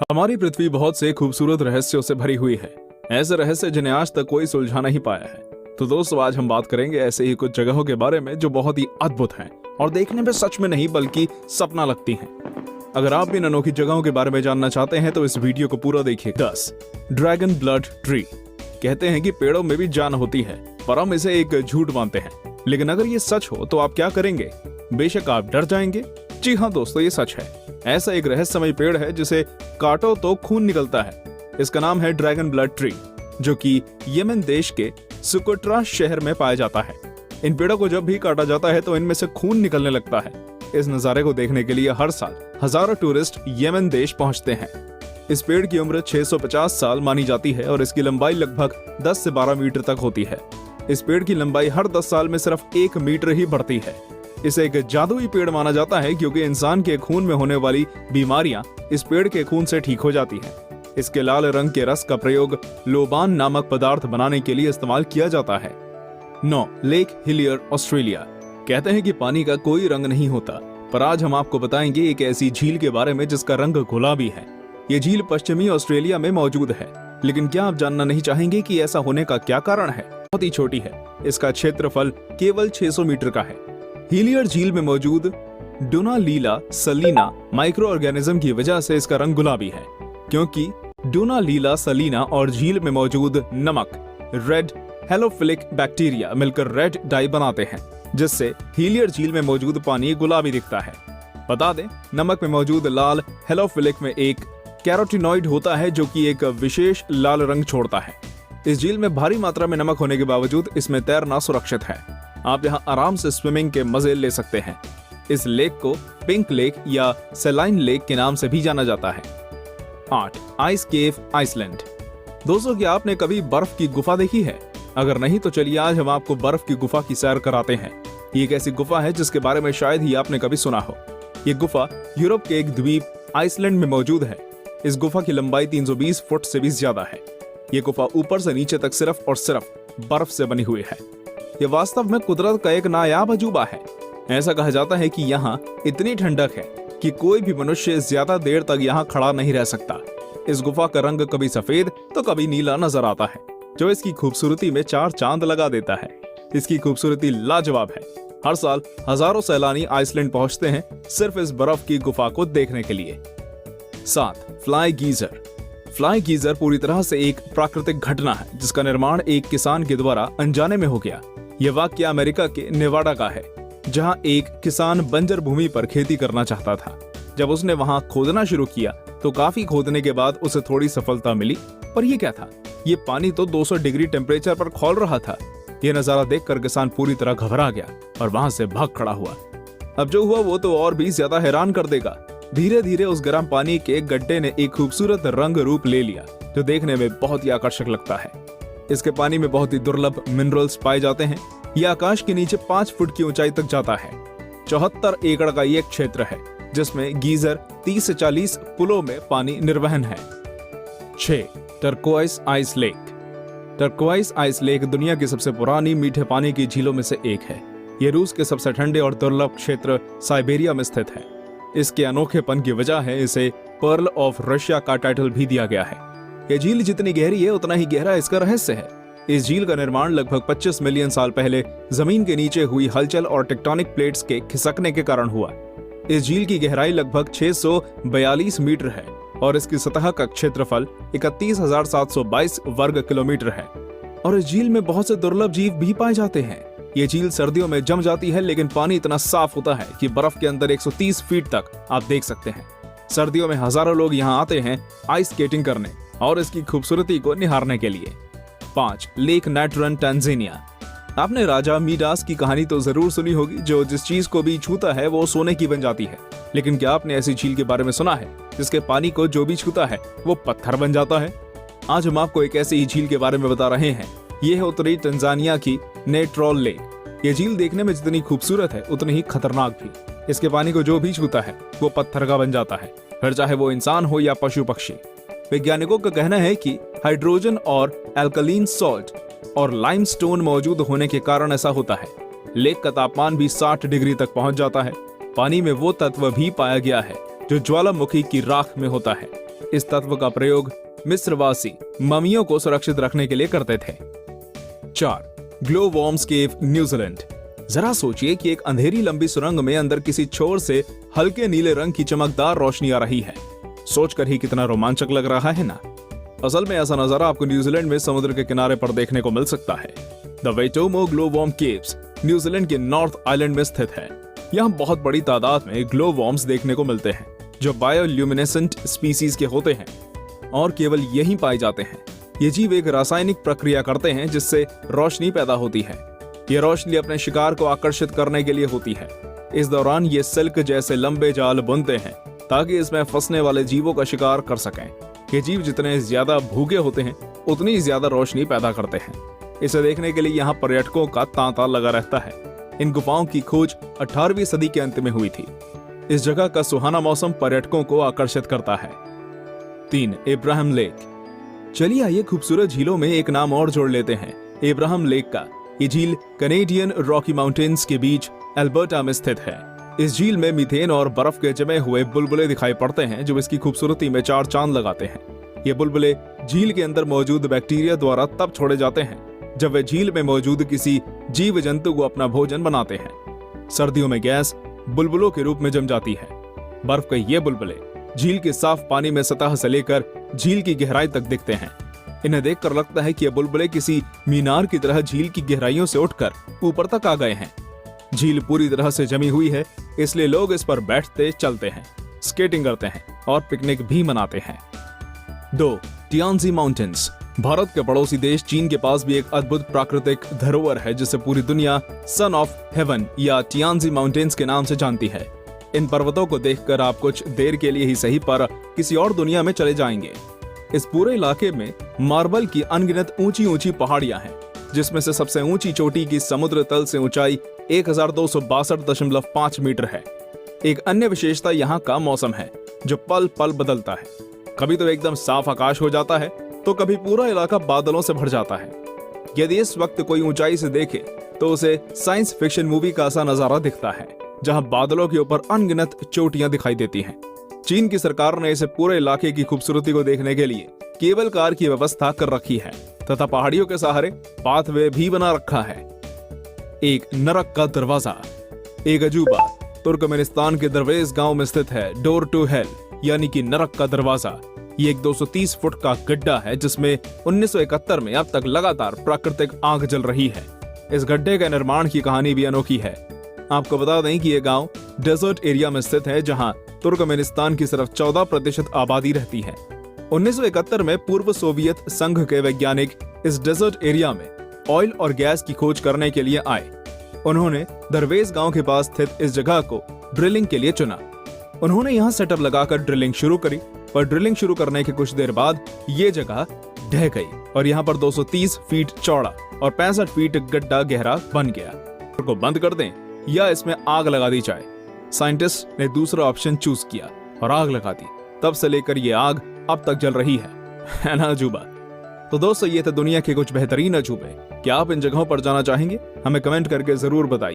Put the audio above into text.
हमारी पृथ्वी बहुत से खूबसूरत रहस्यों से भरी हुई है। ऐसे रहस्य जिन्हें आज तक कोई सुलझा नहीं पाया है। तो दोस्तों, आज हम बात करेंगे ऐसे ही कुछ जगहों के बारे में जो बहुत ही अद्भुत हैं और देखने में सच में नहीं बल्कि सपना लगती हैं। अगर आप भी इन अनोखी जगहों के बारे में जानना चाहते हैं तो इस वीडियो को पूरा देखिए। 10. Dragon blood tree. कहते हैं कि पेड़ों में भी जान होती है, पर हम इसे एक झूठ मानते हैं। लेकिन अगर ये सच हो तो आप क्या करेंगे? बेशक आप डर जाएंगे। जी हाँ दोस्तों, ये सच है। ऐसा एक रहस्यमय पेड़ है जिसे काटो तो खून निकलता है। इसका नाम है ड्रैगन ब्लड ट्री, जो कि यमन देश के सुकोट्रा शहर में पाया जाता है। इन पेड़ों को जब भी काटा जाता है तो इनमें से खून निकलने लगता है। इस नजारे को देखने के लिए हर साल हजारों टूरिस्ट यमन देश पहुंचते हैं। इस पेड़ की उम्र 650 साल मानी जाती है और इसकी लंबाई लगभग 10 से 12 मीटर तक होती है। इस पेड़ की लंबाई हर 10 साल में सिर्फ 1 मीटर ही बढ़ती है। इसे एक जादुई पेड़ माना जाता है क्योंकि इंसान के खून में होने वाली बीमारियां इस पेड़ के खून से ठीक हो जाती हैं। इसके लाल रंग के रस का प्रयोग लोबान नामक पदार्थ बनाने के लिए इस्तेमाल किया जाता है। 9. Lake Hillier, Australia. कहते हैं कि पानी का कोई रंग नहीं होता, पर आज हम आपको बताएंगे एक ऐसी झील के बारे में जिसका रंग गुलाबी है। ये झील पश्चिमी ऑस्ट्रेलिया में मौजूद है। लेकिन क्या आप जानना नहीं चाहेंगे कि ऐसा होने का क्या कारण है? बहुत ही छोटी है। इसका क्षेत्रफल केवल 600 मीटर का है। हिलियर झील में मौजूद डोनालीला सलीना माइक्रो ऑर्गेनिज्म की वजह से इसका रंग गुलाबी है, क्योंकि डोनालीला सलीना और झील में मौजूद नमक रेड हेलोफिलिक बैक्टीरिया मिलकर रेड डाई बनाते हैं, जिससे हिलियर झील में मौजूद पानी गुलाबी दिखता है। बता दें, नमक में मौजूद लाल हेलोफिलिक में एक कैरोटीनॉइड होता है जो कि एक विशेष लाल रंग छोड़ता है। इस झील में भारी मात्रा में नमक होने के बावजूद इसमें तैरना सुरक्षित है। आप यहाँ आराम से स्विमिंग के मजे ले सकते हैं। इस लेक को पिंक लेक या सेलाइन लेक के नाम से भी जाना जाता है। 8. आइस केव, आइसलैंड। दोस्तों, क्या आपने कभी बर्फ की गुफा देखी है? अगर नहीं तो चलिए आज हम आपको बर्फ की गुफा की सैर कराते हैं। ये एक ऐसी गुफा है जिसके बारे में शायद ही आपने कभी सुना हो। ये गुफा यूरोप के एक द्वीप आइसलैंड में मौजूद है। इस गुफा की लंबाई 320 फुट से भी ज्यादा है। ये गुफा ऊपर से नीचे तक सिर्फ और सिर्फ बर्फ से बनी हुई है। ये वास्तव में कुदरत का एक नायाब अजूबा है। ऐसा कहा जाता है कि यहाँ इतनी ठंडक है कि कोई भी मनुष्य ज्यादा देर तक यहाँ खड़ा नहीं रह सकता। इस गुफा का रंग कभी सफेद तो कभी नीला नजर आता है, जो इसकी खूबसूरती में 4 चांद लगा देता है। इसकी खूबसूरती लाजवाब है। हर साल हजारों सैलानी आइसलैंड पहुंचते हैं सिर्फ इस बर्फ की गुफा को देखने के लिए। 7. Fly geyser. फ्लाई गीजर पूरी तरह से एक प्राकृतिक घटना है जिसका निर्माण एक किसान के द्वारा अनजाने में हो गया। यह वाकया अमेरिका के नेवाडा का है, जहां एक किसान बंजर भूमि पर खेती करना चाहता था। जब उसने वहां खोदना शुरू किया तो काफी खोदने के बाद उसे थोड़ी सफलता मिली। पर यह क्या था? ये पानी तो 200 डिग्री टेम्परेचर पर खौल रहा था। यह नजारा देखकर किसान पूरी तरह घबरा गया और वहां से भाग खड़ा हुआ। अब जो हुआ वो तो और भी ज्यादा हैरान कर देगा। धीरे धीरे उस गर्म पानी के गड्ढे ने एक खूबसूरत रंग रूप ले लिया, जो देखने में बहुत ही आकर्षक लगता है। इसके पानी में बहुत ही दुर्लभ मिनरल्स पाए जाते हैं। यह आकाश के नीचे 5 फुट की ऊंचाई तक जाता है। 74 एकड़ का ये क्षेत्र है जिसमें गीजर 30 से 40 पुलों में पानी निर्वहन है। 6. Turquoise ice lake. Turquoise ice lake दुनिया की सबसे पुरानी मीठे पानी की झीलों में से एक है। ये रूस के सबसे ठंडे और दुर्लभ क्षेत्र साइबेरिया में स्थित है। इसके अनोखेपन की वजह है इसे पर्ल ऑफ रशिया का टाइटल भी दिया गया है। यह झील जितनी गहरी है उतना ही गहरा इसका रहस्य है। इस झील का निर्माण लगभग 25 मिलियन साल पहले जमीन के नीचे हुई हलचल और टेक्टोनिक प्लेट्स के खिसकने के कारण हुआ। इस झील की गहराई लगभग 642 मीटर है और इसकी सतह का क्षेत्रफल 31,722 वर्ग किलोमीटर है। और इस झील में बहुत से दुर्लभ जीव भी पाए जाते हैं। ये झील सर्दियों में जम जाती है, लेकिन पानी इतना साफ होता है कि बर्फ के अंदर 130 फीट तक आप देख सकते हैं। सर्दियों में हजारों लोग यहाँ आते हैं आइस स्केटिंग करने और इसकी खूबसूरती को निहारने के लिए। 5. Lake Natron, Tanzania. आपने राजा मीडास की कहानी तो जरूर सुनी होगी, जो जिस चीज को भी छूता है वो सोने की बन जाती है। लेकिन क्या आपने ऐसी झील के बारे में सुना है जिसके पानी को जो भी छूता है वो पत्थर बन जाता है? आज हम आपको एक ऐसी ही झील के बारे में बता रहे हैं। ये है उत्तरी तंजानिया की नेट्रोल लेक। ये झील देखने में जितनी खूबसूरत है उतनी ही खतरनाक भी। इसके पानी को जो भी छूता है वो पत्थर का बन जाता है, फिर चाहे वो इंसान हो या पशु पक्षी। वैज्ञानिकों का कहना है कि हाइड्रोजन और एल्कलीन सॉल्ट और लाइमस्टोन मौजूद होने के कारण ऐसा होता है। लेक का तापमान भी 60 डिग्री तक पहुंच जाता है। पानी में वो तत्व भी पाया गया है जो ज्वालामुखी की राख में होता है। इस तत्व का प्रयोग मिस्रवासी ममियों को सुरक्षित रखने के लिए करते थे। 4. ग्लो वॉर्म्स केव, न्यूजीलैंड। जरा सोचिए कि एक अंधेरी लंबी सुरंग में अंदर किसी छोर से हल्के नीले रंग की चमकदार रोशनी आ रही है। सोचकर ही कितना रोमांचक लग रहा है ना। असल में ऐसा नजारा आपको न्यूजीलैंड में समुद्र के किनारे पर देखने को मिल सकता है। The Waitomo glow worm caves New Zealand के नॉर्थ आइलैंड में स्थित है। यहाँ बहुत बड़ी तादाद में ग्लो वॉर्म्स देखने को मिलते हैं जो बायोल्यूमिनेसेंट स्पीसीज के होते हैं और केवल यहीं पाए जाते हैं। ये जीव एक रासायनिक प्रक्रिया करते हैं जिससे रोशनी पैदा होती है। ये रोशनी अपने शिकार को आकर्षित करने के लिए होती है। इस दौरान ये सिल्क जैसे लंबे जाल बुनते हैं ताकि इसमें फंसने वाले जीवों का शिकार कर सकें। ये जीव जितने ज्यादा भूखे होते हैं उतनी ज्यादा रोशनी पैदा करते हैं। इसे देखने के लिए यहाँ पर्यटकों का तांता लगा रहता है। इन गुफाओं की खोज 18वीं सदी के अंत में हुई थी। इस जगह का सुहाना मौसम पर्यटकों को आकर्षित करता है। 3. इब्राहिम लेक। चलिए आइए खूबसूरत झीलों में एक नाम और जोड़ लेते हैं, इब्राहिम लेक का। ये झील कनेडियन रॉकी माउंटेन्स के बीच अल्बर्टा में स्थित है। इस झील में मीथेन और बर्फ के जमे हुए बुलबुले दिखाई पड़ते हैं जो इसकी खूबसूरती में 4 चांद लगाते हैं। ये बुलबुले झील के अंदर मौजूद बैक्टीरिया द्वारा तब छोड़े जाते हैं जब वे झील में मौजूद किसी जीव जंतु को अपना भोजन बनाते हैं। सर्दियों में गैस बुलबुलों के रूप में जम जाती है। बर्फ के ये बुलबुले झील के साफ पानी में सतह से लेकर झील की गहराई तक दिखते हैं। इन्हें देखकर लगता है कि ये बुलबुले किसी मीनार की तरह झील की गहराइयों से उठकर ऊपर तक आ गए हैं। झील पूरी तरह से जमी हुई है, इसलिए लोग इस पर बैठते, चलते हैं, स्केटिंग करते हैं और पिकनिक भी मनाते हैं। 2. टियानजी माउंटेन्स। भारत के पड़ोसी देश चीन के पास भी एक अद्भुत प्राकृतिक धरोहर है जिसे पूरी दुनिया सन ऑफ हेवन या टियानजी माउंटेन्स के नाम से जानती है। इन पर्वतों को देखकर आप कुछ देर के लिए ही सही पर किसी और दुनिया में चले जाएंगे। इस पूरे इलाके में मार्बल की अनगिनत ऊंची ऊंची पहाड़ियां हैं, जिसमें से सबसे ऊंची चोटी की समुद्र तल से ऊंचाई 1262.5 मीटर है। एक अन्य विशेषता यहाँ का मौसम है जो पल पल बदलता है। कभी तो एकदम साफ आकाश हो जाता है तो कभी पूरा इलाका बादलों से भर जाता है। यदि इस वक्त कोई ऊंचाई से देखे तो उसे साइंस फिक्शन मूवी का सा नजारा दिखता है जहां बादलों के ऊपर अनगिनत चोटियां दिखाई देती हैं। चीन की सरकार ने इसे पूरे इलाके की खूबसूरती को देखने के लिए केबल कार की व्यवस्था कर रखी है तथा पहाड़ियों के सहारे पाथवे भी बना रखा है। एक नरक का दरवाजा। एक अजूबा तुर्कमेनिस्तान के दरवेज गांव में स्थित है डोर टू हेल यानी कि नरक का दरवाजा। ये एक 230 फुट का गड्ढा है जिसमें 1971 में अब तक लगातार प्राकृतिक आग जल रही है। इस गड्ढे का निर्माण की कहानी भी अनोखी है। आपको बता दें कि यह गांव डेजर्ट एरिया में स्थित है जहां तुर्कमेनिस्तान की सिर्फ 14% आबादी रहती है। 1971 में पूर्व सोवियत संघ के वैज्ञानिक इस डेजर्ट एरिया में ऑयल और गैस की खोज करने के लिए आए। उन्होंने दरवेज गांव के पास स्थित इस जगह को ड्रिलिंग के लिए चुना। उन्होंने यहाँ सेटअप लगाकर ड्रिलिंग शुरू करी, पर ड्रिलिंग शुरू करने के कुछ देर बाद ये जगह ढह गई और यहाँ पर 230 फीट चौड़ा और 65 फीट गड्ढा गहरा बन गया। को बंद कर दें या इसमें आग लगा दी जाए। साइंटिस्ट ने दूसरा ऑप्शन चूज किया और आग लगा दी। तब से लेकर ये आग अब तक जल रही है ना अजूबा। तो दोस्तों, ये थे दुनिया के कुछ बेहतरीन अजूबे। क्या आप इन जगहों पर जाना चाहेंगे? हमें कमेंट करके जरूर बताइए।